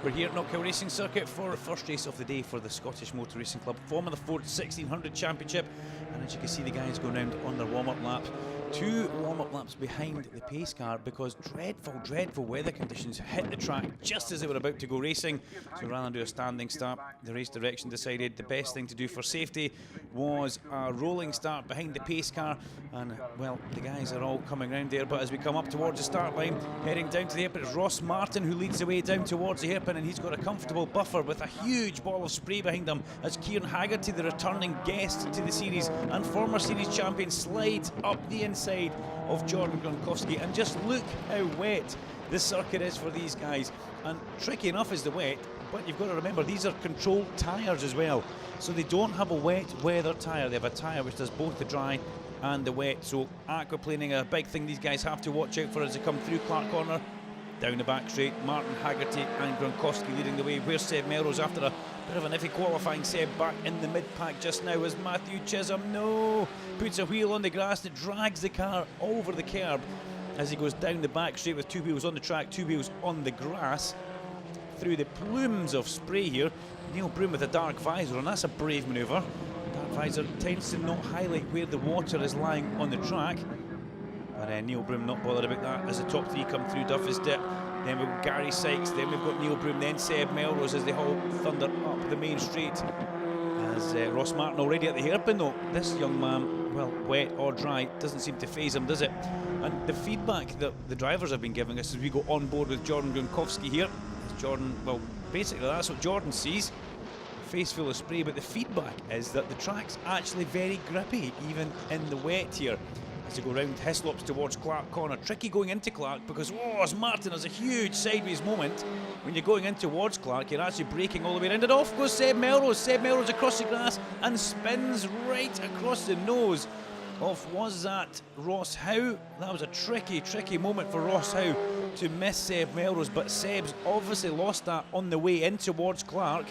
We're here at Knockhill Racing Circuit for the first race of the day for the Scottish Motor Racing Club Formula Ford 1600 Championship, and as you can see, the guys going round on their warm-up lap. 2 warm-up laps behind the pace car because dreadful weather conditions hit the track just as they were about to go racing. So rather than do a standing start, the race direction decided the best thing to do for safety was a rolling start behind the pace car. And well, the guys are all coming round there, but as we come up towards the start line, heading down to the hairpin, it's Ross Martin who leads the way down towards the hairpin, and he's got a comfortable buffer with a huge ball of spray behind him as Kieran Haggerty, the returning guest to the series and former series champion, slides up the inside of Jordan Gronkowski. And just look how wet this circuit is for these guys, and tricky enough is the wet, but you've got to remember these are controlled tyres as well, so they don't have a wet weather tyre, they have a tyre which does both the dry and the wet. So aquaplaning, a big thing these guys have to watch out for as they come through Clark Corner. Down the back straight, Martin, Haggerty and Gronkowski leading the way. Where's Seb Melrose after a bit of an iffy qualifying? Seb back in the mid-pack just now as Matthew Chisholm, puts a wheel on the grass and it drags the car over the kerb as he goes down the back straight with 2 wheels on the track, 2 wheels on the grass. Through the plumes of spray here, Neil Broom with a dark visor, and that's a brave manoeuvre. Dark visor tends to not highlight where the water is lying on the track. But Neil Broom not bothered about that as the top 3 come through Duffus Dip. Then we've got Gary Sykes, then we've got Neil Broom, then Seb Melrose as they all thunder up the main straight. As Ross Martin already at the hairpin though. This young man, well, wet or dry, doesn't seem to faze him, does it? And the feedback that the drivers have been giving us as we go on board with Jordan Gronkowski here, as Jordan, well, basically that's what Jordan sees. Face full of spray, but the feedback is that the track's actually very grippy, even in the wet here. As they go round Hislops towards Clark Corner. Tricky going into Clark because as Martin has a huge sideways moment. When you're going in towards Clark, you're actually braking all the way around, and off goes Seb Melrose. Seb Melrose across the grass and spins right across the nose of, was that Ross Howe? That was a tricky moment for Ross Howe to miss Seb Melrose, but Seb's obviously lost that on the way in towards Clark,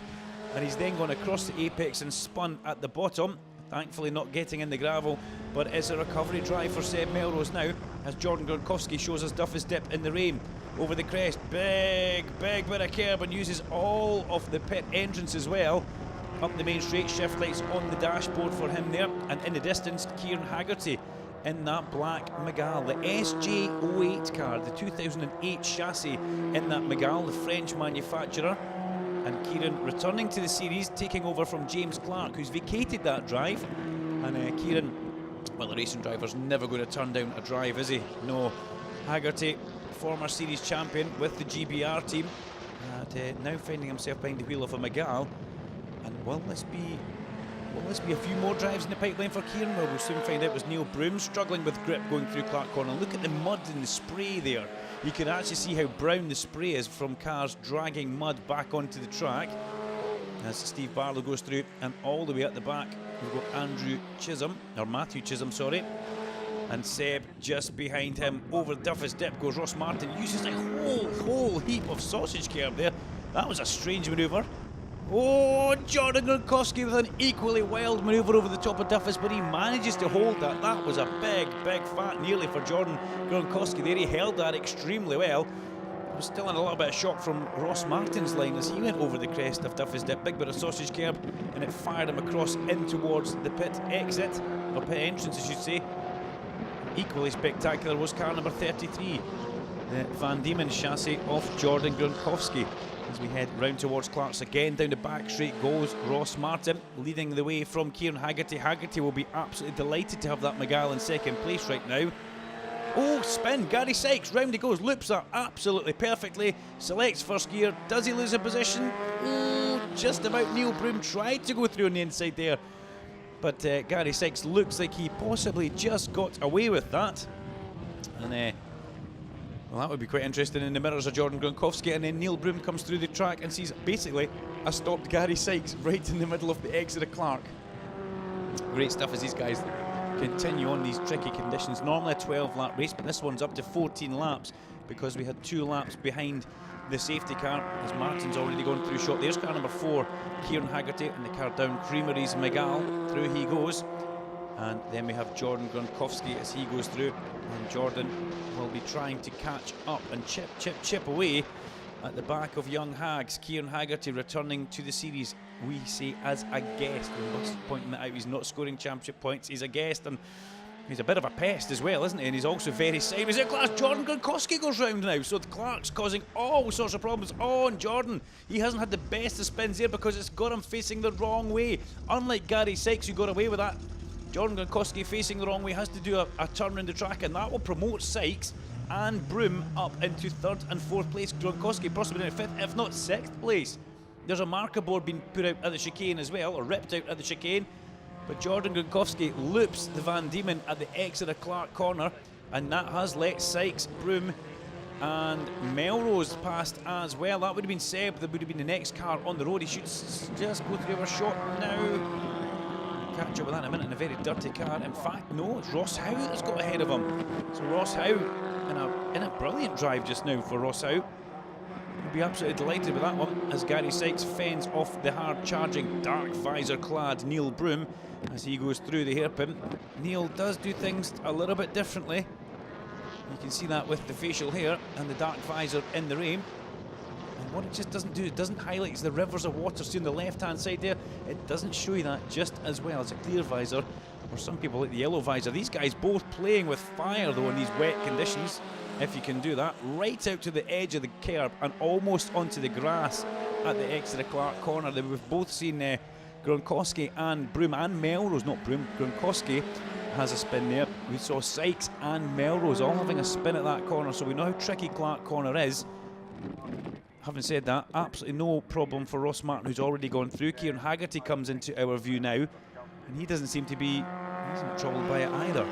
and he's then gone across the apex and spun at the bottom. Thankfully not getting in the gravel, but it's a recovery drive for Seb Melrose now as Jordan Gronkowski shows us Duffus Dip in the rain over the crest. Big bit of kerb, and uses all of the pit entrance as well. Up the main straight, shift lights on the dashboard for him there, and in the distance Kieran Haggerty in that black Megale, the SJ08 car, the 2008 chassis in that Megale, the French manufacturer. And Kieran returning to the series, taking over from James Clark, who's vacated that drive. And Kieran, well, the racing driver's never going to turn down a drive, is he? No. Haggerty, former series champion with the GBR team, now finding himself behind the wheel of a Megale. And will this be a few more drives in the pipeline for Kieran? Well, we'll soon find out. It was Neil Broom struggling with grip going through Clark Corner. Look at the mud and the spray there. You can actually see how brown the spray is from cars dragging mud back onto the track. As Steve Barlow goes through, and all the way at the back we've got Matthew Chisholm, sorry. And Seb just behind him. Over Duffus Dip goes Ross Martin. Uses a whole heap of sausage kerb there. That was a strange manoeuvre. Jordan Gronkowski with an equally wild manoeuvre over the top of Duffus, but he manages to hold that. That was a big fat nearly for Jordan Gronkowski there. He held that extremely well. I was still in a little bit of shock from Ross Martin's line as he went over the crest of Duffus Dip. Big bit of sausage kerb, and it fired him across in towards the pit exit, or pit entrance I should say. Equally spectacular was car number 33, the Van Diemen chassis of Jordan Gronkowski. As we head round towards Clark's again, down the back straight goes Ross Martin, leading the way from Kieran Haggerty. Haggerty will be absolutely delighted to have that Megale in second place right now. Spin, Gary Sykes, round he goes, loops that absolutely perfectly, selects first gear. Does he lose a position? Just about. Neil Broom tried to go through on the inside there, but Gary Sykes looks like he possibly just got away with that. And well, that would be quite interesting in the mirrors of Jordan Gronkowski, and then Neil Broom comes through the track and sees basically a stopped Gary Sykes right in the middle of the exit of Clark. Great stuff as these guys continue on these tricky conditions. Normally a 12-lap race, but this one's up to 14 laps because we had 2 laps behind the safety car as Martin's already gone through shot. There's car number 4, Kieran Haggerty, and the car down Creamery's Megale. Through he goes. And then we have Jordan Gronkowski as he goes through, and Jordan will be trying to catch up and chip away at the back of Young Hags. Kieran Haggerty returning to the series, we say, as a guest. We must point that out. He's not scoring championship points. He's a guest, and he's a bit of a pest as well, isn't he? And he's also very same. Is it class? Jordan Gronkowski goes round now. So the Clark's causing all sorts of problems on Jordan. He hasn't had the best of spins there because it's got him facing the wrong way. Unlike Gary Sykes, who got away with that, Jordan Gronkowski facing the wrong way has to do a turn around the track, and that will promote Sykes and Broom up into 3rd and 4th place. Gronkowski possibly in 5th, if not 6th place. There's a marker board being put out at the chicane as well, or ripped out at the chicane. But Jordan Gronkowski loops the Van Diemen at the exit of Clark corner, and that has let Sykes, Broom and Melrose past as well. That would have been Seb, that would have been the next car on the road. He should just go through our shot now. Catch up with that in a minute in a very dirty car. In fact, no, it's Ross Howe that's got ahead of him. So Ross Howe in a brilliant drive just now for Ross Howe. He'll be absolutely delighted with that one as Gary Sykes fends off the hard-charging, dark visor-clad Neil Broom as he goes through the hairpin. Neil does do things a little bit differently. You can see that with the facial hair and the dark visor in the rain. And what it just doesn't do, it doesn't highlight the rivers of water. See on the left-hand side there, it doesn't show you that just as well as a clear visor, or some people like the yellow visor. These guys both playing with fire though in these wet conditions, if you can do that, right out to the edge of the curb and almost onto the grass at the exit of Clark corner. We've both seen Gronkowski and Broom and Melrose, not Broom, Gronkowski has a spin there. We saw Sykes and Melrose all having a spin at that corner, so we know how tricky Clark corner is. Having said that, absolutely no problem for Ross Martin, who's already gone through. Kieran Haggerty comes into our view now, and he doesn't seem to be, he's not troubled by it either.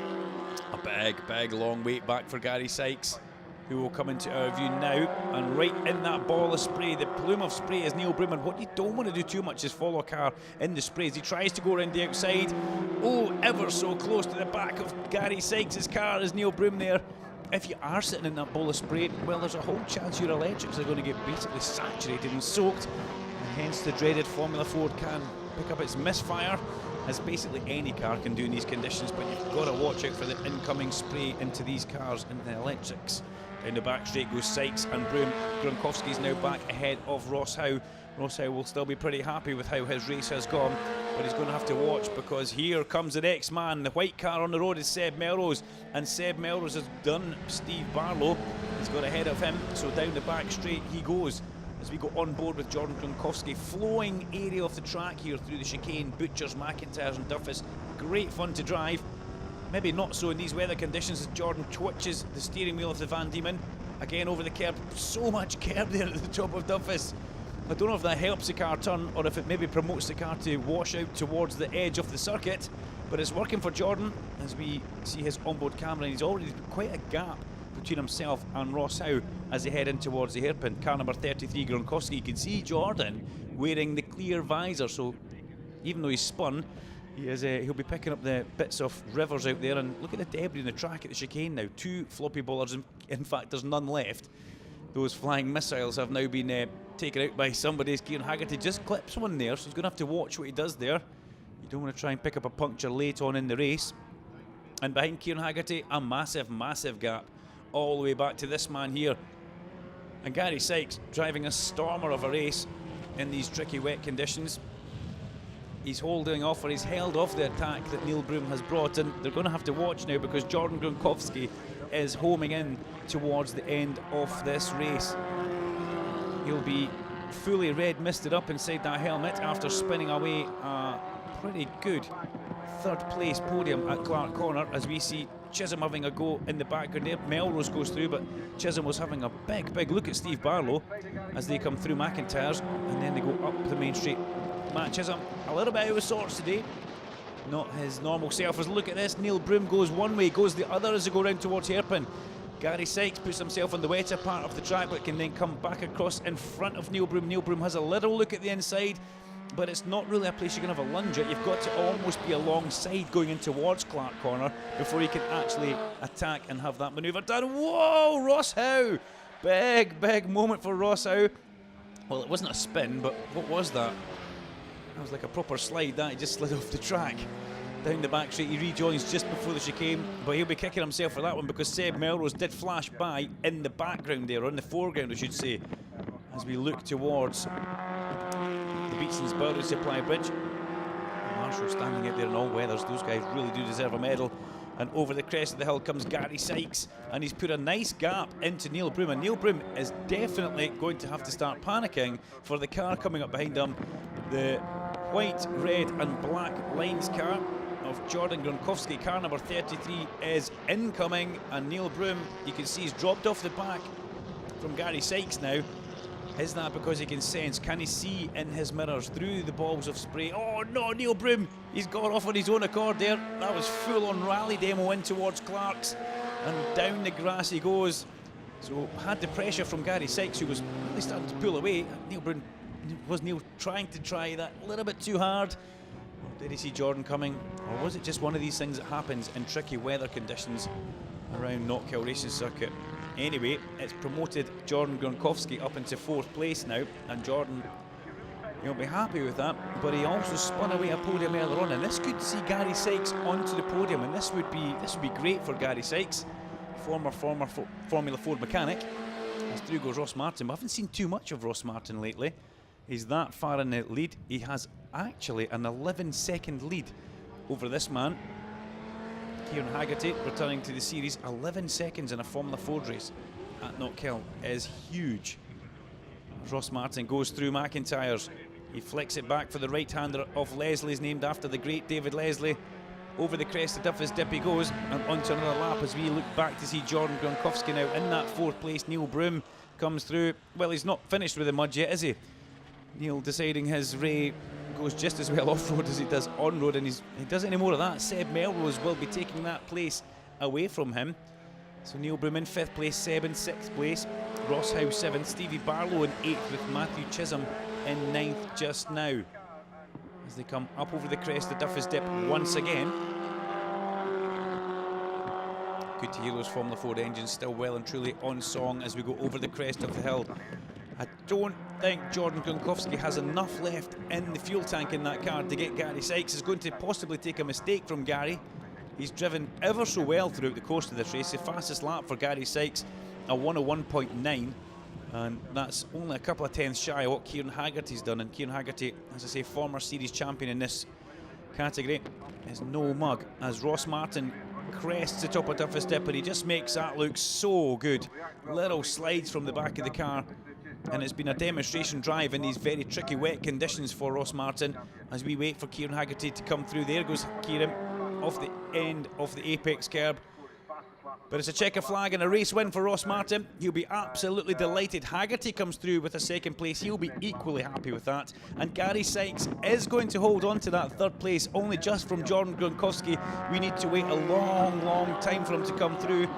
A big long wait back for Gary Sykes, who will come into our view now, and right in that ball of spray, the plume of spray is Neil Broom. And what you don't want to do too much is follow a car in the spray as he tries to go around the outside. Oh, ever so close to the back of Gary Sykes' car is Neil Broom there. If you are sitting in that bowl of spray, well, there's a whole chance your electrics are going to get basically saturated and soaked, and hence the dreaded Formula Ford can pick up its misfire, as basically any car can do in these conditions. But you've got to watch out for the incoming spray into these cars and the electrics. Down the back straight goes Sykes and Broom. Gronkowski's now back ahead of Ross Howe. Ross Howe will still be pretty happy with how his race has gone, but he's going to have to watch, because here comes the next man. The white car on the road is Seb Melrose, and Seb Melrose has done Steve Barlow. He's got ahead of him, so down the back straight he goes as we go on board with Jordan Gronkowski. Flowing area of the track here through the chicane, Butchers, McIntyres and Duffus. Great fun to drive. Maybe not so in these weather conditions as Jordan twitches the steering wheel of the Van Diemen. Again over the curb, so much curb there at the top of Duffus. I don't know if that helps the car turn or if it maybe promotes the car to wash out towards the edge of the circuit, but it's working for Jordan as we see his onboard camera, and he's already quite a gap between himself and Ross Howe as they head in towards the hairpin. Car number 33, Gronkowski. You can see Jordan wearing the clear visor, so even though he's spun, he'll be picking up the bits of rivers out there. And look at the debris in the track at the chicane now. 2 floppy bollards, in fact there's none left. Those flying missiles have now been taken out by somebody. Kieran Haggerty just clips one there, so he's going to have to watch what he does there. You don't want to try and pick up a puncture late on in the race. And behind Kieran Haggerty, a massive gap all the way back to this man here. And Gary Sykes driving a stormer of a race in these tricky wet conditions. He's holding off, or he's held off the attack that Neil Broom has brought, and they're going to have to watch now because Jordan Gronkowski is homing in towards the end of this race. He'll be fully red misted up inside that helmet after spinning away a pretty good 3rd place podium at Clark corner, as we see Chisholm having a go in the background there. Melrose goes through, but Chisholm was having a big look at Steve Barlow as they come through McIntyres, and then they go up the main straight. Matt Chisholm a little bit out of sorts today, not his normal self. As look at this, Neil Broom goes one way, goes the other as they go round towards hairpin. Gary Sykes puts himself on the wetter part of the track, but can then come back across in front of Neil Broom. Neil Broom has a little look at the inside, but it's not really a place you can have a lunge at. You've got to almost be alongside going in towards Clark corner before you can actually attack and have that manoeuvre done. Whoa, Ross Howe! Big moment for Ross Howe. Well, it wasn't a spin, but what was that? That was like a proper slide, that. He just slid off the track. Down the back straight, he rejoins just before the chicane, but he'll be kicking himself for that one because Seb Melrose did flash by in the background there, or in the foreground I should say. as we look towards the Beatson's Bury Supply Bridge. Marshall standing out there in all weathers. Those guys really do deserve a medal. And over the crest of the hill comes Gary Sykes, and he's put a nice gap into Neil Broom, and Neil Broom is definitely going to have to start panicking for the car coming up behind him. The white, red and black lines car of Jordan Gronkowski, car number 33, is incoming, and Neil Broom, you can see he's dropped off the back from Gary Sykes now. Is that because he can sense, can he see in his mirrors through the balls of spray? Oh no, Neil Broom, he's got off on his own accord there. That was full on rally demo in towards Clark's, and down the grass he goes. So had the pressure from Gary Sykes, who was really starting to pull away. Was Neil trying to try that a little bit too hard? Or did he see Jordan coming? Or was it just one of these things that happens in tricky weather conditions around Knockhill Racing Circuit? Anyway, it's promoted Jordan Gronkowski up into 4th place now, and Jordan, he'll be happy with that, but he also spun away a podium earlier on, and this could see Gary Sykes onto the podium, and this would be great for Gary Sykes, former Formula Ford mechanic. As through goes Ross Martin, but I haven't seen too much of Ross Martin lately. He's that far in the lead. He has actually an 11-second lead over this man. Kieran Haggerty returning to the series. 11 seconds in a Formula Ford race at Knockhill is huge. As Ross Martin goes through McIntyre's, he flicks it back for the right-hander of Leslie's, named after the great David Leslie. Over the crest of Duffus Dip he goes, and onto another lap as we look back to see Jordan Gronkowski now in that 4th place. Neil Broom comes through. Well, he's not finished with the mud yet, is he? Neil deciding his Ray goes just as well off-road as he does on-road, and he doesn't any more of that. Seb Melrose will be taking that place away from him. So Neil Broom in 5th place, Seb in 6th place, Ross Howe 7th, Stevie Barlow in 8th, with Matthew Chisholm in 9th just now. As they come up over the crest of Duffus Dip once again. Good to hear those Formula Ford engines still well and truly on song as we go over the crest of the hill. I don't think Jordan Gronkowski has enough left in the fuel tank in that car to get Gary Sykes. Is going to possibly take a mistake from Gary. He's driven ever so well throughout the course of this race. The fastest lap for Gary Sykes, a 101.9, and that's only a couple of tenths shy of what Kieran Haggerty's done. And Kieran Haggerty, as I say, former series champion in this category, is no mug. As Ross Martin crests the top of Duffus Dip, and he just makes that look so good. Little slides from the back of the car, and it's been a demonstration drive in these very tricky wet conditions for Ross Martin as we wait for Kieran Haggerty to come through. There goes Kieran off the end of the apex curb. But it's a checker flag and a race win for Ross Martin. He'll be absolutely delighted. Haggerty comes through with a 2nd place. He'll be equally happy with that. And Gary Sykes is going to hold on to that 3rd place, only just from Jordan Gronkowski. We need to wait a long, long time for him to come through.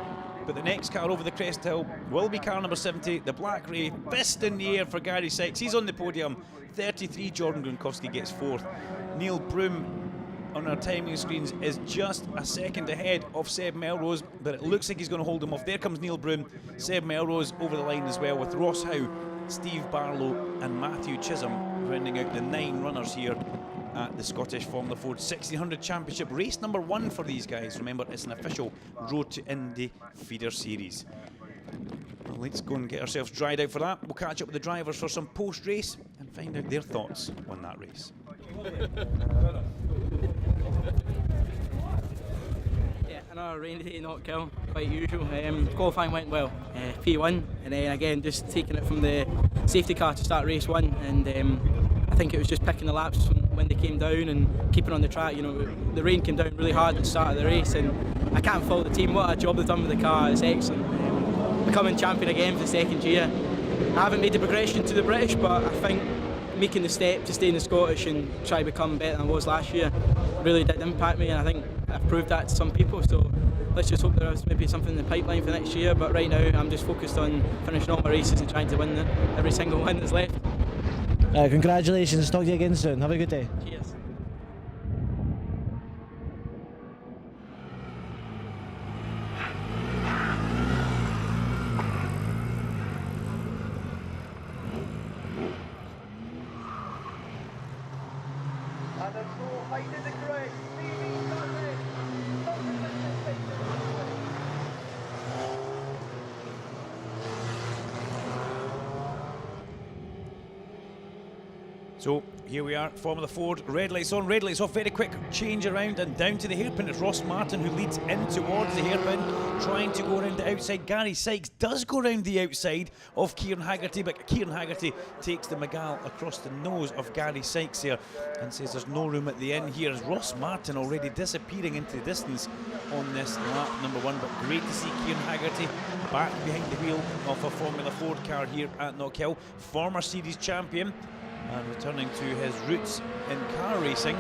But the next car over the crest hill will be car number 70, the Black Ray. Fist in the air for Gary Sykes. He's on the podium. 33, Jordan Gronkowski gets 4th. Neil Broom on our timing screens is just a second ahead of Seb Melrose, but it looks like he's going to hold him off. There comes Neil Broom. Seb Melrose over the line as well, with Ross Howe, Steve Barlow and Matthew Chisholm rounding out the 9 runners here at the Scottish Formula Ford 1600 Championship. Race number 1 for these guys. Remember, it's an official Road to Indy feeder series. Well, let's go and get ourselves dried out for that. We'll catch up with the drivers for some post-race and find out their thoughts on that race. Yeah, another rainy day in Knockhill, quite usual. Qualifying went well, P1, and then again just taking it from the safety car to start race 1, and I think it was just picking the laps from when they came down and keeping on the track. You know, the rain came down really hard at the start of the race, and I can't fault the team. What a job they've done with the car, it's excellent. Becoming champion again for the 2nd year. I haven't made the progression to the British, but I think making the step to stay in the Scottish and try to become better than I was last year really did impact me, and I think I've proved that to some people. So let's just hope there's maybe something in the pipeline for next year, but right now I'm just focused on finishing all my races and trying to win every single one that's left. Congratulations, talk to you again soon. Have a good day. Cheers. So here we are, Formula Ford, red lights on, red lights off, very quick change around and down to the hairpin. It's Ross Martin who leads in towards the hairpin, trying to go around the outside. Gary Sykes does go around the outside of Kieran Haggerty, but Kieran Haggerty takes the Miguel across the nose of Gary Sykes here and says there's no room at the end here. As Ross Martin already disappearing into the distance on this lap number 1, but great to see Kieran Haggerty back behind the wheel of a Formula Ford car here at Knockhill. Former series champion and returning to his roots in car racing.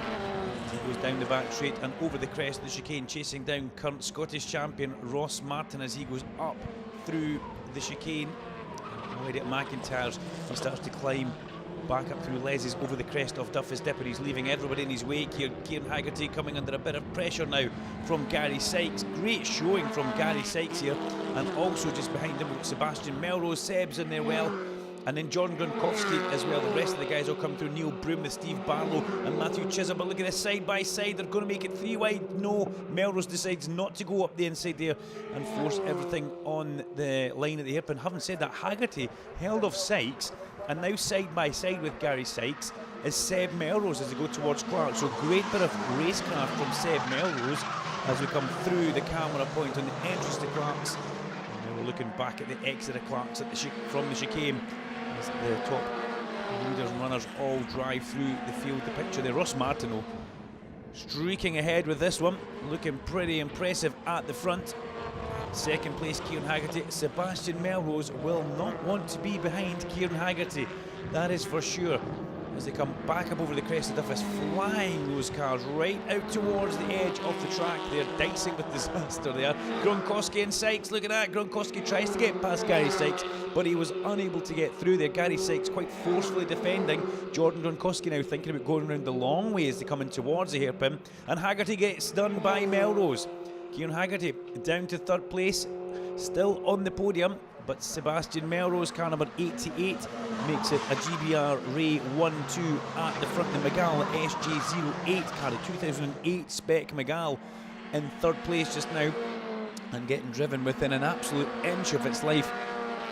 He goes down the back straight and over the crest of the chicane, chasing down current Scottish champion Ross Martin as he goes up through the chicane. Already at McIntyre's, he starts to climb back up through Les's over the crest of Duffus Dip, and he's leaving everybody in his wake here. Kieran Haggerty coming under a bit of pressure now from Gary Sykes. Great showing from Gary Sykes here, and also just behind him Sebastian Melrose, Seb's in there well, and then John Gronkowski as well. The rest of the guys will come through. Neil Broom with Steve Barlow and Matthew Chisholm. But look at this side by side. They're going to make it 3 wide. No, Melrose decides not to go up the inside there and force everything on the line at the hairpin. Having said that, Haggerty held off Sykes, and now side by side with Gary Sykes is Seb Melrose as they go towards Clark. So great bit of racecraft from Seb Melrose as we come through the camera point on the entrance to Clark's. And now we're looking back at the exit of Clark's at from the chicane as the top leaders and runners all drive through the field. The picture there, Ross Martin streaking ahead with this one, looking pretty impressive at the front. Second place Kieran Haggerty. Sebastian Melrose will not want to be behind Kieran Haggerty, that is for sure, as they come back up over the crest of Duffus, flying those cars right out towards the edge of the track. They're dicing with disaster there. Gronkowski and Sykes, look at that. Gronkowski tries to get past Gary Sykes, but he was unable to get through there. Gary Sykes quite forcefully defending. Jordan Gronkowski now thinking about going around the long way as they come in towards the hairpin, and Haggerty gets done by Melrose. Kieran Haggerty down to 3rd place, still on the podium, but Sebastian Melrose, car number 88, makes it a GBR Ray 1-2 at the front. The Miguel SJ08 car, a 2008 spec Miguel, in 3rd place just now and getting driven within an absolute inch of its life.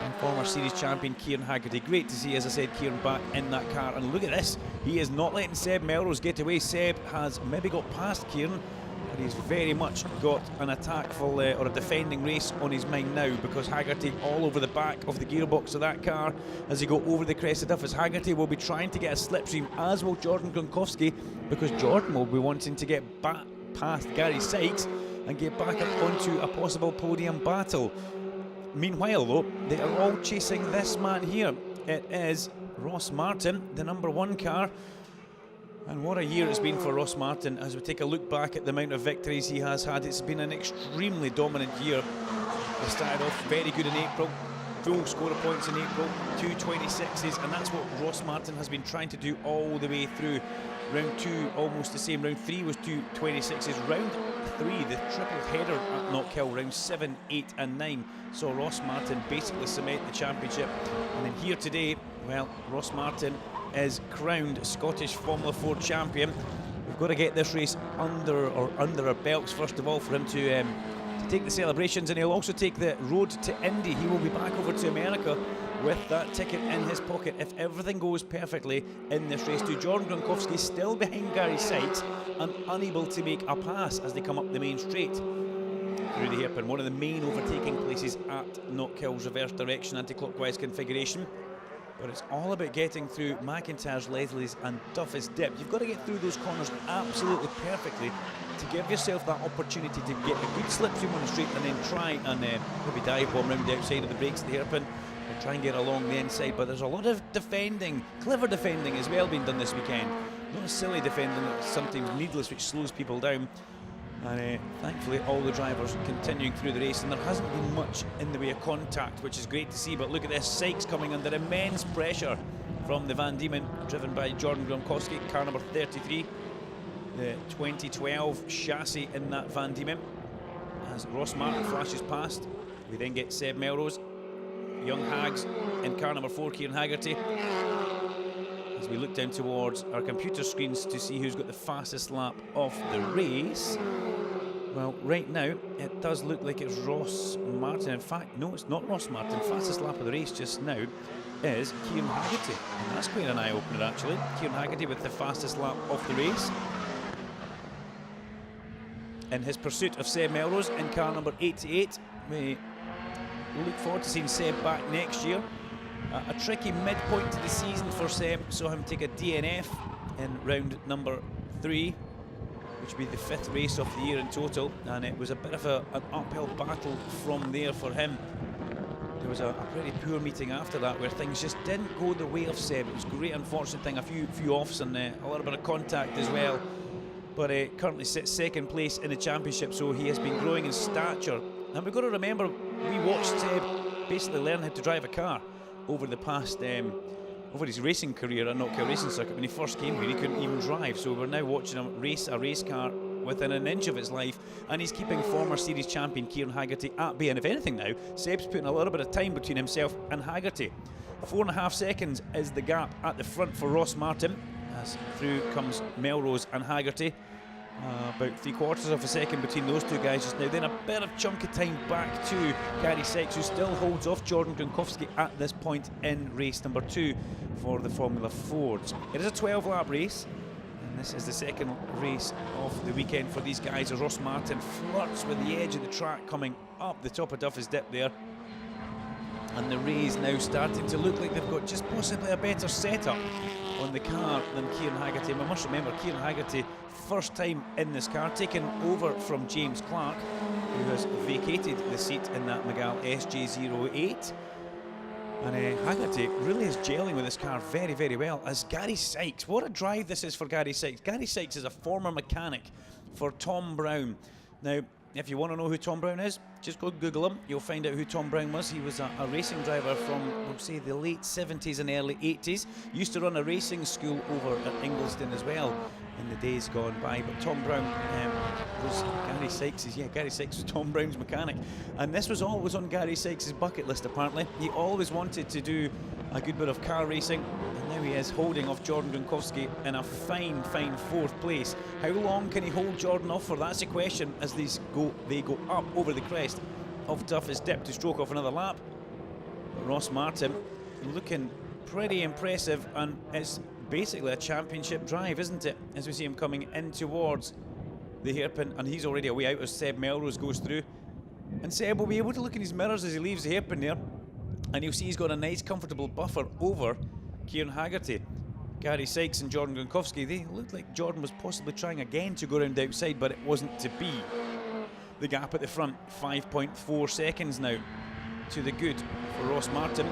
And former series champion Kieran Haggerty. Great to see, as I said, Kieran back in that car. And look at this, he is not letting Seb Melrose get away. Seb has maybe got past Kieran, but he's very much got an attackful or a defending race on his mind now, because Haggerty all over the back of the gearbox of that car as he go over the crest of Duffus. Haggerty will be trying to get a slipstream, as will Jordan Gronkowski, because Jordan will be wanting to get back past Gary Sykes and get back up onto a possible podium battle. Meanwhile though, they are all chasing this man here. It is Ross Martin, the number 1 car. And what a year it's been for Ross Martin. As we take a look back at the amount of victories he has had, it's been an extremely dominant year. He started off very good in April, full score of points in April, 226s, and that's what Ross Martin has been trying to do all the way through. Round 2 almost the same, round 3 was 226s, round 3 the triple header at Knockhill, round 7, 8 and 9 saw Ross Martin basically cement the championship. And then here today, well, Ross Martin is crowned Scottish Formula Ford champion. We've got to get this race under our belts first of all for him to take the celebrations, and he'll also take the road to Indy. He will be back over to America with that ticket in his pocket if everything goes perfectly in this race too. Jordan Gronkowski still behind Gary Sykes and unable to make a pass as they come up the main straight through the hairpin, one of the main overtaking places at Knockhill's reverse direction anti-clockwise configuration. But it's all about getting through McIntyre's, Leslie's and Duffus Dip. You've got to get through those corners absolutely perfectly to give yourself that opportunity to get a good slipstream on the straight and then try and maybe dive bomb round the outside of the brakes of the hairpin and try and get along the inside. But there's a lot of defending, clever defending as well being done this weekend. Not silly defending that's sometimes needless, which slows people down. And thankfully all the drivers continuing through the race, and there hasn't been much in the way of contact, which is great to see. But look at this, Sykes coming under immense pressure from the Van Diemen, driven by Jordan Gronkowski, car number 33, the 2012 chassis in that Van Diemen. As Ross Martin flashes past, we then get Seb Melrose, young Hags in car number 4, Kieran Haggerty. As we look down towards our computer screens to see who's got the fastest lap of the race. Well, right now, it does look like it's Ross Martin. In fact, no, it's not Ross Martin. Fastest lap of the race just now is Kieran Haggerty. And that's quite an eye-opener, actually. Kieran Haggerty with the fastest lap of the race. In his pursuit of Seb Melrose in car number 88. We look forward to seeing Seb back next year. A tricky midpoint to the season for Seb. Saw him take a DNF in round number 3. Which would be the 5th race of the year in total, and it was a bit of an uphill battle from there for him. There was a pretty poor meeting after that where things just didn't go the way of Seb. It was a great unfortunate thing, a few offs and a little bit of contact as well. But currently sits 2nd place in the championship, so he has been growing in stature. And we've got to remember, we watched Seb basically learn how to drive a car over the past over his racing career at Knockhill Racing Circuit. When he first came here, he couldn't even drive, so we're now watching him race a race car within an inch of its life, and he's keeping former series champion Kieran Haggerty at bay. And if anything now, Seb's putting a little bit of time between himself and Haggerty. 4.5 seconds is the gap at the front for Ross Martin, as through comes Melrose and Haggerty. About 3/4 of a second between those two guys just now. Then a bit of chunk of time back to Gary Sykes, who still holds off Jordan Gronkowski at this point in race number 2 for the Formula Fords. It is a 12-lap race, and this is the 2nd race of the weekend for these guys, as Ross Martin flirts with the edge of the track coming up the top of Duffy's Dip there. And the Rays now starting to look like they've got just possibly a better setup on the car than Kieran Haggerty. And we must remember, Kieran Haggerty, first time in this car, taken over from James Clark, who has vacated the seat in that Magal SJ08. And Haggerty really is gelling with this car very, very well, as Gary Sykes. What a drive this is for Gary Sykes. Gary Sykes is a former mechanic for Tom Brown. Now, if you want to know who Tom Brown is, just go Google him. You'll find out who Tom Brown was. He was a racing driver from, we'll say, the late 70s and early 80s. Used to run a racing school over at Ingliston as well in the days gone by. But Tom Brown was Gary Sykes', Gary Sykes was Tom Brown's mechanic. And this was always on Gary Sykes' bucket list, apparently. He always wanted to do a good bit of car racing. Now he is holding off Jordan Gronkowski in a fine 4th place. How long can he hold Jordan off for? That's the question as they go up over the crest of Duffy's Dip to stroke off another lap. But Ross Martin looking pretty impressive, and it's basically a championship drive, isn't it? As we see him coming in towards the hairpin, and he's already away out as Seb Melrose goes through. And Seb will be able to look in his mirrors as he leaves the hairpin there, and you'll see he's got a nice comfortable buffer over Kieran Haggerty. Gary Sykes and Jordan Gronkowski, they looked like Jordan was possibly trying again to go around the outside, but it wasn't to be. The gap at the front, 5.4 seconds now to the good for Ross Martin,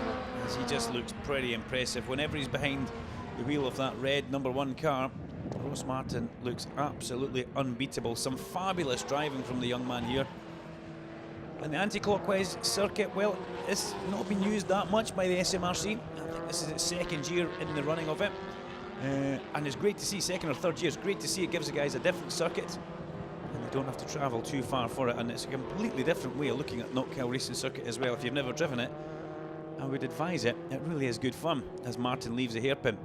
as he just looks pretty impressive. Whenever he's behind the wheel of that red number 1 car, Ross Martin looks absolutely unbeatable. Some fabulous driving from the young man here. And the anti-clockwise circuit, well, it's not been used that much by the SMRC. I think this is its 2nd year in the running of it. And it's great to see, 2nd or 3rd year, it's great to see it gives the guys a different circuit. And they don't have to travel too far for it. And it's a completely different way of looking at Knockhill Racing Circuit as well. If you've never driven it, I would advise it. It really is good fun. As Martin leaves the hairpin,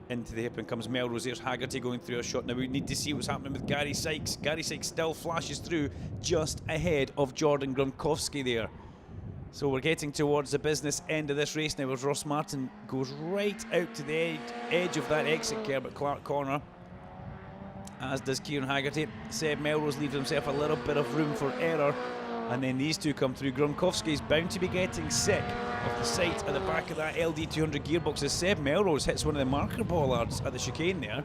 into the hairpin comes Melrose. There's Haggerty going through a shot. Now we need to see what's happening with Gary Sykes. Gary Sykes still flashes through just ahead of Jordan Gronkowski there. So we're getting towards the business end of this race now, as Ross Martin goes right out to the edge of that exit curb at Clark Corner, as does Kieran Haggerty. Seb Melrose leaves himself a little bit of room for error, and then these two come through. Gronkowski's bound to be getting sick of the sight at the back of that LD200 gearbox as Seb Melrose hits one of the marker bollards at the chicane there.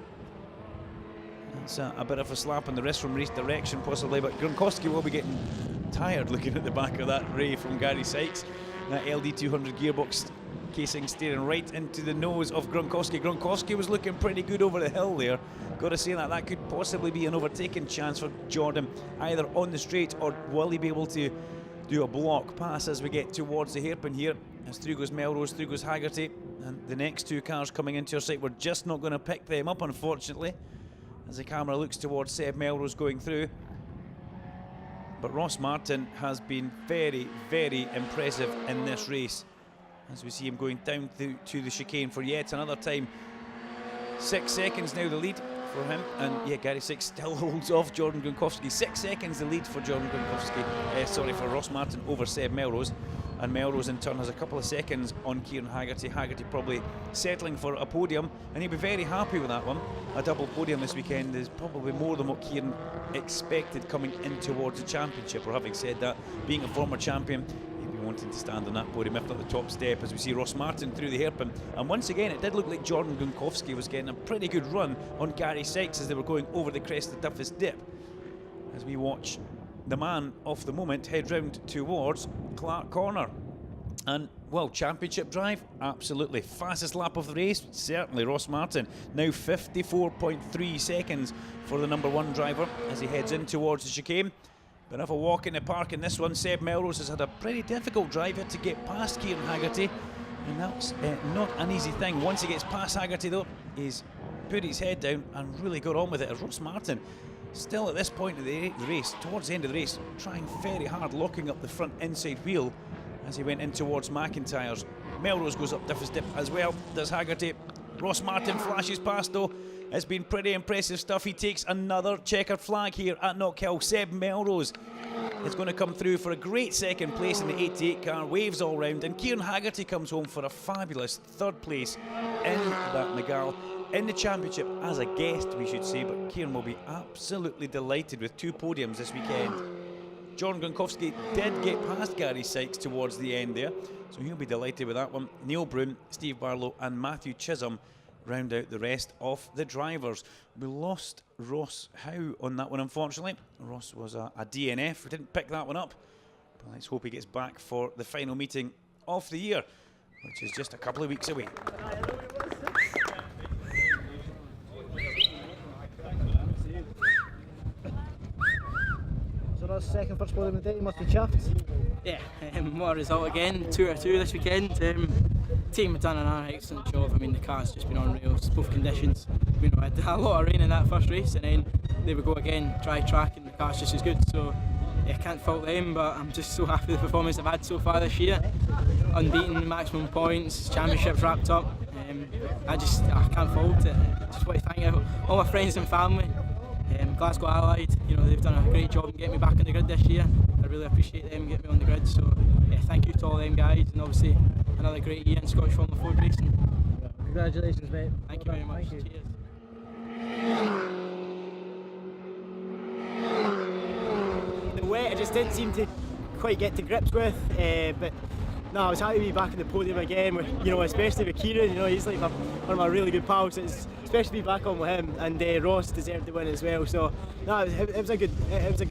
It's a bit of a slap on the wrist from race direction possibly, but Gronkowski will be getting tired looking at the back of that ray from Gary Sykes. That LD200 gearbox casing staring right into the nose of Gronkowski. Gronkowski was looking pretty good over the hill there. Got to say that could possibly be an overtaking chance for Jordan, either on the straight or will he be able to do a block pass as we get towards the hairpin here. As through goes Melrose, through goes Haggerty, and the next 2 cars coming into our sight, we're just not going to pick them up, unfortunately, as the camera looks towards Seb Melrose going through. But Ross Martin has been very, very impressive in this race, as we see him going down to the chicane for yet another time. 6 seconds now the lead for him. And yeah, Gary Sykes still holds off Jordan Gronkowski. 6 seconds the lead for Jordan Gronkowski, for Ross Martin over Seb Melrose. And Melrose in turn has a couple of seconds on Kieran Haggerty. Haggerty probably settling for a podium, and he'll be very happy with that one. A double podium this weekend is probably more than what Kieran expected coming in towards the championship. Or having said that, being a former champion, he'd be wanting to stand on that podium, if not the top step, as we see Ross Martin through the hairpin. And once again, it did look like Jordan Gronkowski was getting a pretty good run on Gary Sykes as they were going over the crest of the toughest dip. As we watch the man of the moment head round towards Clark Corner. And, well, championship drive, absolutely. Fastest lap of the race, certainly Ross Martin. Now 54.3 seconds for the number 1 driver as he heads in towards the chicane. Bit of a walk in the park in this one. Seb Melrose has had a pretty difficult drive here to get past Kieran Haggerty, and that's not an easy thing. Once he gets past Haggerty though, he's put his head down and really got on with it. As Ross Martin, still at this point of the race, towards the end of the race, trying very hard, locking up the front inside wheel as he went in towards McIntyre's. Melrose goes up toughest dip as well, does Haggerty. Ross Martin flashes past though. It's been pretty impressive stuff. He takes another checkered flag here at Knockhill. Seb Melrose is going to come through for a great second place in the 88 car, waves all round, and Kieran Haggerty comes home for a fabulous 3rd place in that Nagal. In the championship as a guest, we should say, but Kieran will be absolutely delighted with 2 podiums this weekend. Jordan Gronkowski did get past Gary Sykes towards the end there, so he'll be delighted with that one. Neil Broom, Steve Barlow and Matthew Chisholm round out the rest of the drivers. We lost Ross Howe on that one, unfortunately. Ross was a DNF, we didn't pick that one up, but let's hope he gets back for the final meeting of the year, which is just a couple of weeks away. So that's second first podium of the day, you must be chuffed. Yeah, what a result again, 2 out of 2 this weekend. Team have done an excellent job. I mean, the car's just been on rails, both conditions. You know, I had a lot of rain in that first race, and then there we go again, dry track, and the car's just as good. So yeah, can't fault them, but I'm just so happy with the performance I've had so far this year. Unbeaten, maximum points, championships wrapped up. I can't fault it. Just want to thank all my friends and family. Glasgow Allied, you know, they've done a great job in getting me back on the grid this year. I really appreciate them getting me on the grid, so yeah, thank you to all them guys, and obviously another great year in Scottish Formula Ford racing. Congratulations, mate. Thank you very much. Thank you. Cheers. The wet I just didn't seem to quite get to grips with, but no, I was happy to be back on the podium again, you know, especially with Kieran. You know, he's like one of my really good pals. It's especially to be back on with him, and Ross deserved the win as well. So no, it was a good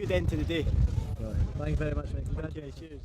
end to the day. Right. Thank you very much, mate. Congratulations. Cheers.